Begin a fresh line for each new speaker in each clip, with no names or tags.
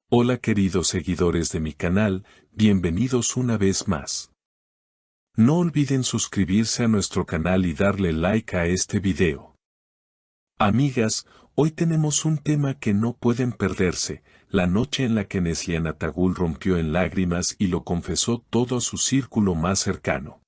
Hola queridos seguidores de mi canal, bienvenidos una vez más. No olviden suscribirse a nuestro canal y darle like a este video. Amigas, hoy tenemos un tema que no pueden perderse, la noche en la que Neslihan Atagul rompió en lágrimas y lo confesó todo a su círculo más cercano.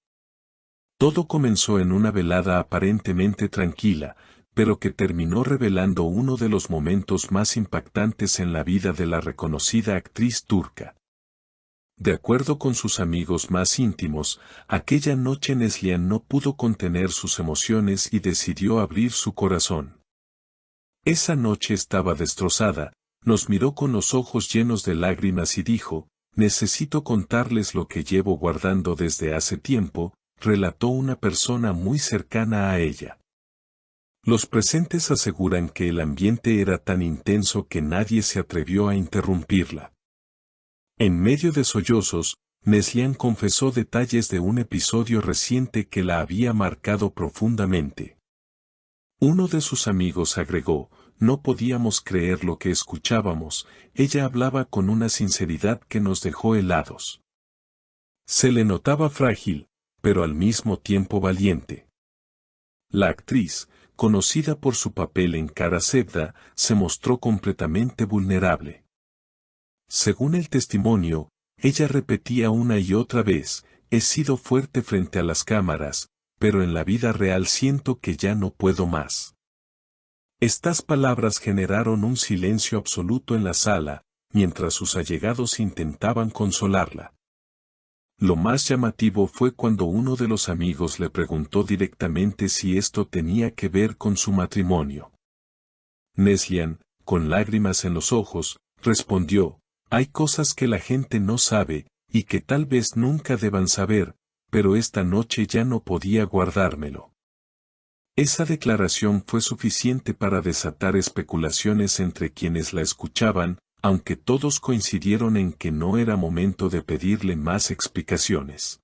Todo comenzó en una velada aparentemente tranquila, pero que terminó revelando uno de los momentos más impactantes en la vida de la reconocida actriz turca. De acuerdo con sus amigos más íntimos, aquella noche Neslihan no pudo contener sus emociones y decidió abrir su corazón. Esa noche estaba destrozada, nos miró con los ojos llenos de lágrimas y dijo, «Necesito contarles lo que llevo guardando desde hace tiempo», relató una persona muy cercana a ella. Los presentes aseguran que el ambiente era tan intenso que nadie se atrevió a interrumpirla. En medio de sollozos, Neslihan confesó detalles de un episodio reciente que la había marcado profundamente. Uno de sus amigos agregó, «No podíamos creer lo que escuchábamos, ella hablaba con una sinceridad que nos dejó helados. Se le notaba frágil, pero al mismo tiempo valiente». La actriz, conocida por su papel en Kara Sevda, se mostró completamente vulnerable. Según el testimonio, ella repetía una y otra vez, «He sido fuerte frente a las cámaras, pero en la vida real siento que ya no puedo más». Estas palabras generaron un silencio absoluto en la sala, mientras sus allegados intentaban consolarla. Lo más llamativo fue cuando uno de los amigos le preguntó directamente si esto tenía que ver con su matrimonio. Neslihan, con lágrimas en los ojos, respondió, «Hay cosas que la gente no sabe, y que tal vez nunca deban saber, pero esta noche ya no podía guardármelo». Esa declaración fue suficiente para desatar especulaciones entre quienes la escuchaban, aunque todos coincidieron en que no era momento de pedirle más explicaciones.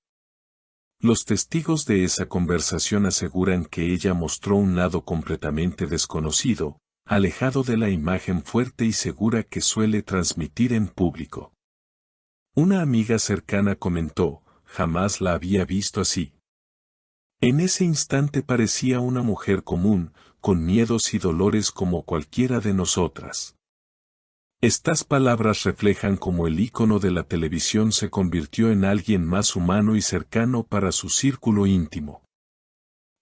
Los testigos de esa conversación aseguran que ella mostró un lado completamente desconocido, alejado de la imagen fuerte y segura que suele transmitir en público. Una amiga cercana comentó, «Jamás la había visto así. En ese instante parecía una mujer común, con miedos y dolores como cualquiera de nosotras». Estas palabras reflejan cómo el ícono de la televisión se convirtió en alguien más humano y cercano para su círculo íntimo.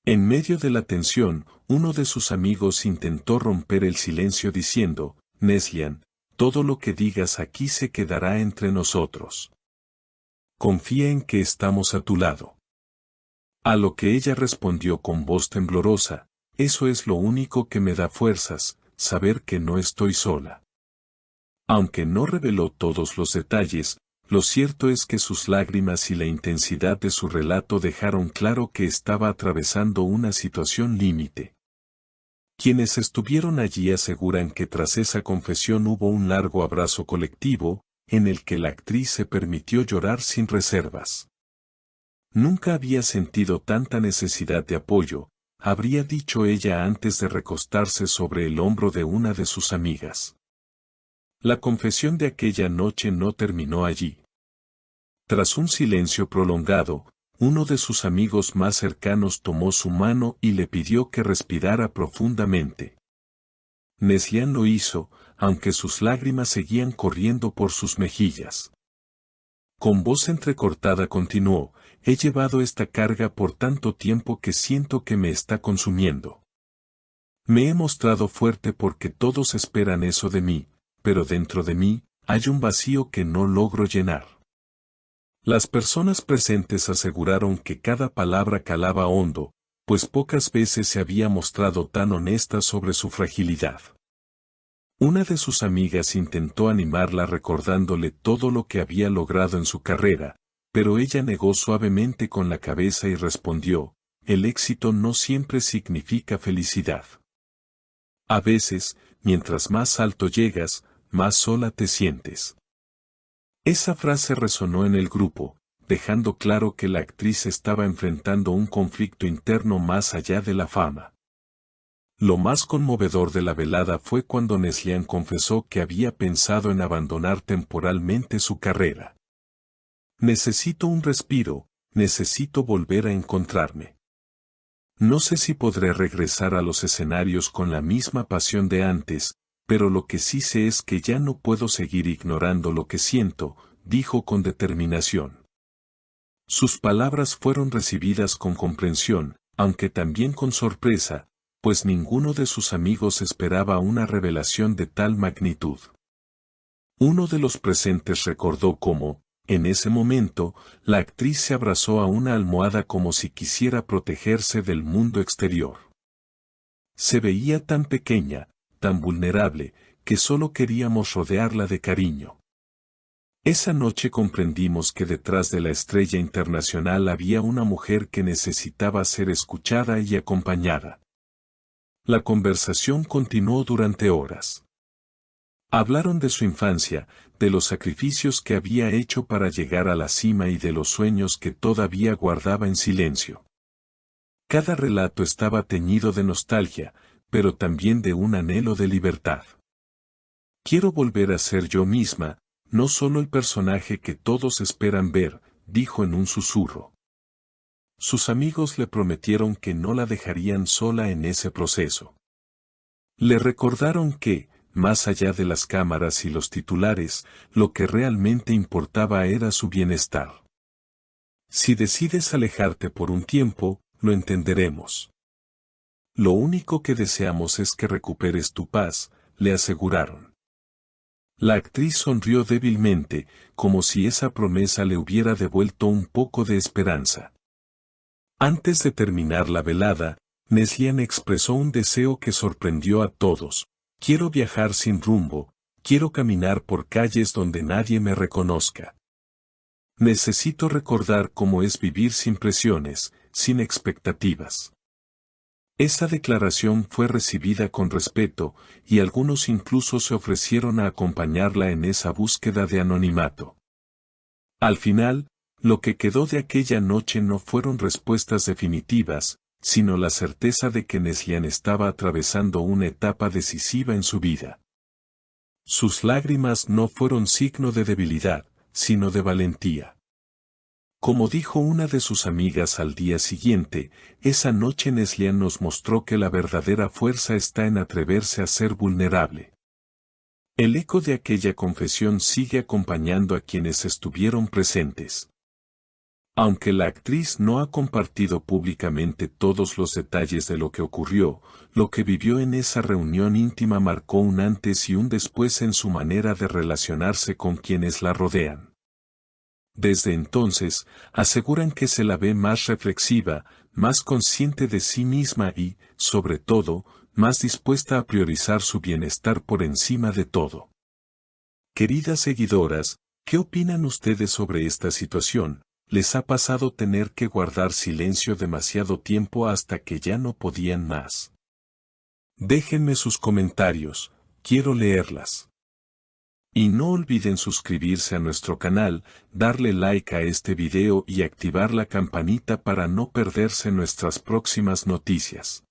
En medio de la tensión, uno de sus amigos intentó romper el silencio diciendo, «Neslihan, todo lo que digas aquí se quedará entre nosotros. Confía en que estamos a tu lado». A lo que ella respondió con voz temblorosa, «Eso es lo único que me da fuerzas, saber que no estoy sola». Aunque no reveló todos los detalles, lo cierto es que sus lágrimas y la intensidad de su relato dejaron claro que estaba atravesando una situación límite. Quienes estuvieron allí aseguran que tras esa confesión hubo un largo abrazo colectivo, en el que la actriz se permitió llorar sin reservas. «Nunca había sentido tanta necesidad de apoyo», habría dicho ella antes de recostarse sobre el hombro de una de sus amigas. La confesión de aquella noche no terminó allí. Tras un silencio prolongado, uno de sus amigos más cercanos tomó su mano y le pidió que respirara profundamente. Neslihan lo hizo, aunque sus lágrimas seguían corriendo por sus mejillas. Con voz entrecortada continuó, «He llevado esta carga por tanto tiempo que siento que me está consumiendo. Me he mostrado fuerte porque todos esperan eso de mí, pero dentro de mí, hay un vacío que no logro llenar». Las personas presentes aseguraron que cada palabra calaba hondo, pues pocas veces se había mostrado tan honesta sobre su fragilidad. Una de sus amigas intentó animarla recordándole todo lo que había logrado en su carrera, pero ella negó suavemente con la cabeza y respondió, «El éxito no siempre significa felicidad. A veces, mientras más alto llegas, más sola te sientes». Esa frase resonó en el grupo, dejando claro que la actriz estaba enfrentando un conflicto interno más allá de la fama. Lo más conmovedor de la velada fue cuando Neslihan confesó que había pensado en abandonar temporalmente su carrera. Necesito un respiro, necesito volver a encontrarme. No sé si podré regresar a los escenarios con la misma pasión de antes, pero lo que sí sé es que ya no puedo seguir ignorando lo que siento, dijo con determinación. Sus palabras fueron recibidas con comprensión, aunque también con sorpresa, pues ninguno de sus amigos esperaba una revelación de tal magnitud. Uno de los presentes recordó cómo, en ese momento, la actriz se abrazó a una almohada como si quisiera protegerse del mundo exterior. Se veía tan pequeña, tan vulnerable, que solo queríamos rodearla de cariño. Esa noche comprendimos que detrás de la estrella internacional había una mujer que necesitaba ser escuchada y acompañada. La conversación continuó durante horas. Hablaron de su infancia, de los sacrificios que había hecho para llegar a la cima y de los sueños que todavía guardaba en silencio. Cada relato estaba teñido de nostalgia, pero también de un anhelo de libertad. Quiero volver a ser yo misma, no solo el personaje que todos esperan ver, dijo en un susurro. Sus amigos le prometieron que no la dejarían sola en ese proceso. Le recordaron que, más allá de las cámaras y los titulares, lo que realmente importaba era su bienestar. Si decides alejarte por un tiempo, lo entenderemos. Lo único que deseamos es que recuperes tu paz, le aseguraron. La actriz sonrió débilmente, como si esa promesa le hubiera devuelto un poco de esperanza. Antes de terminar la velada, Neslihan expresó un deseo que sorprendió a todos. Quiero viajar sin rumbo, quiero caminar por calles donde nadie me reconozca. Necesito recordar cómo es vivir sin presiones, sin expectativas. Esa declaración fue recibida con respeto, y algunos incluso se ofrecieron a acompañarla en esa búsqueda de anonimato. Al final, lo que quedó de aquella noche no fueron respuestas definitivas, sino la certeza de que Neslihan estaba atravesando una etapa decisiva en su vida. Sus lágrimas no fueron signo de debilidad, sino de valentía. Como dijo una de sus amigas al día siguiente, esa noche Neslihan nos mostró que la verdadera fuerza está en atreverse a ser vulnerable. El eco de aquella confesión sigue acompañando a quienes estuvieron presentes. Aunque la actriz no ha compartido públicamente todos los detalles de lo que ocurrió, lo que vivió en esa reunión íntima marcó un antes y un después en su manera de relacionarse con quienes la rodean. Desde entonces, aseguran que se la ve más reflexiva, más consciente de sí misma y, sobre todo, más dispuesta a priorizar su bienestar por encima de todo. Queridas seguidoras, ¿qué opinan ustedes sobre esta situación? ¿Les ha pasado tener que guardar silencio demasiado tiempo hasta que ya no podían más? Déjenme sus comentarios, quiero leerlas. Y no olviden suscribirse a nuestro canal, darle like a este video y activar la campanita para no perderse nuestras próximas noticias.